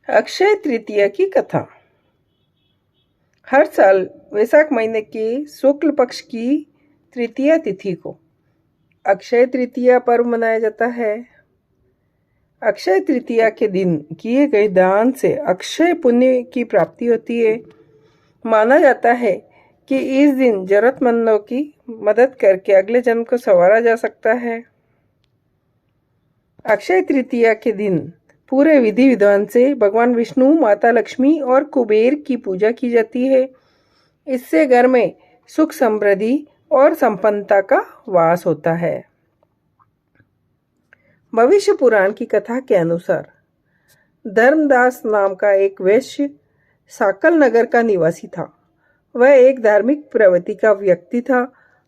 अक्षय तृतीया की कथा। हर साल वैशाख महीने के शुक्ल पक्ष की तृतीया तिथि को अक्षय तृतीया पर्व मनाया जाता है। अक्षय तृतीया के दिन किए गए दान से अक्षय पुण्य की प्राप्ति होती है। माना जाता है कि इस दिन जरूरतमंदों की मदद करके अगले जन्म को संवारा जा सकता है। अक्षय तृतीया के दिन पूरे विधि विधान से भगवान विष्णु, माता लक्ष्मी और कुबेर की पूजा की जाती है। इससे घर में सुख समृद्धि और संपन्नता का वास होता है। भविष्य पुराण की कथा के अनुसार धर्मदास नाम का एक वैश्य साकल नगर का निवासी था। वह एक धार्मिक प्रवृत्ति का व्यक्ति था।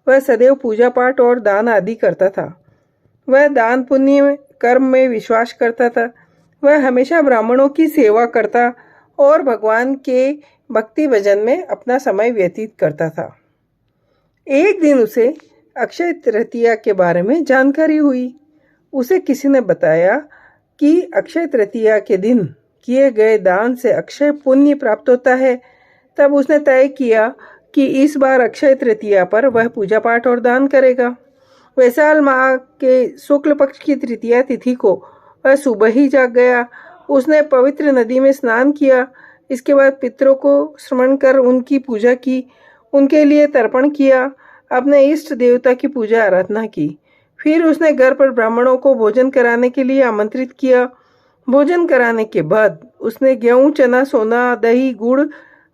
वह सदैव पूजा पाठ और दान आदि करता था। वह दान पुण्य कर्म में विश्वास करता था। वह हमेशा ब्राह्मणों की सेवा करता और भगवान के भक्ति भजन में अपना समय व्यतीत करता था। एक दिन उसे अक्षय तृतीया के बारे में जानकारी हुई। उसे किसी ने बताया कि अक्षय तृतीया के दिन किए गए दान से अक्षय पुण्य प्राप्त होता है। तब उसने तय किया कि इस बार अक्षय तृतीया पर वह पूजा पाठ और दान करेगा। वैशाख माह के शुक्ल पक्ष की तृतीया तिथि को वह सुबह ही जाग गया। उसने पवित्र नदी में स्नान किया। इसके बाद पितरों को स्मरण कर उनकी पूजा की, उनके लिए तर्पण किया, अपने इष्ट देवता की पूजा आराधना की। फिर उसने घर पर ब्राह्मणों को भोजन कराने के लिए आमंत्रित किया। भोजन कराने के बाद उसने गेहूं, चना, सोना, दही, गुड़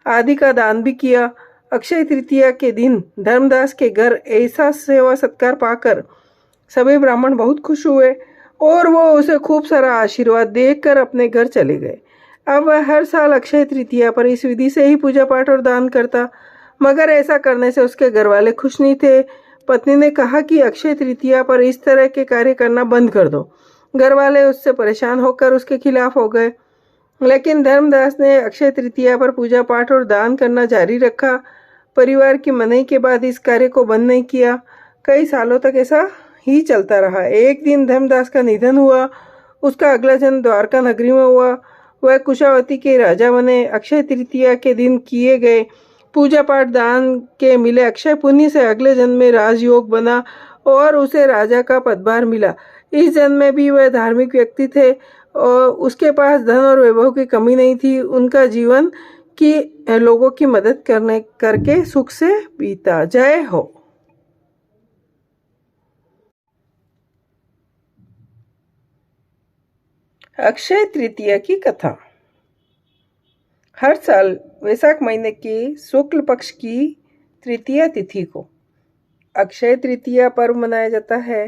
आदि का दान भी किया। अक्षय तृतीया के दिन धर्मदास के घर ऐसा सेवा सत्कार पाकर सभी ब्राह्मण बहुत खुश हुए और वो उसे खूब सारा आशीर्वाद देकर अपने घर चले गए। अब वह हर साल अक्षय तृतीया पर इस विधि से ही पूजा पाठ और दान करता, मगर ऐसा करने से उसके घर वाले खुश नहीं थे। पत्नी ने कहा कि अक्षय तृतीया पर इस तरह के कार्य करना बंद कर दो। घर वाले उससे परेशान होकर उसके खिलाफ हो गए, लेकिन धर्मदास ने अक्षय तृतीया पर पूजा पाठ और दान करना जारी रखा। परिवार की मनाही के बाद इस कार्य को बंद नहीं किया। कई सालों तक ऐसा ही चलता रहा। एक दिन धर्मदास का निधन हुआ। उसका अगला जन्म द्वारका नगरी में हुआ। वह कुशावती के राजा बने। अक्षय तृतीया के दिन किए गए पूजा पाठ दान के मिले अक्षय पुण्य से अगले जन्म में राजयोग बना और उसे राजा का पदभार मिला। इस जन्म में भी वह धार्मिक व्यक्ति थे और उसके पास धन और वैभव की कमी नहीं थी। उनका जीवन की लोगों की मदद करके सुख से बीता। जय हो। अक्षय तृतीया की कथा। हर साल वैशाख महीने के शुक्ल पक्ष की तृतीया तिथि को अक्षय तृतीया पर्व मनाया जाता है।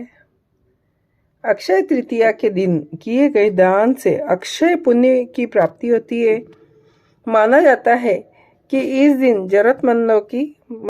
अक्षय तृतीया के दिन किए गए दान से अक्षय पुण्य की प्राप्ति होती है। माना जाता है कि इस दिन जरूरतमंदों की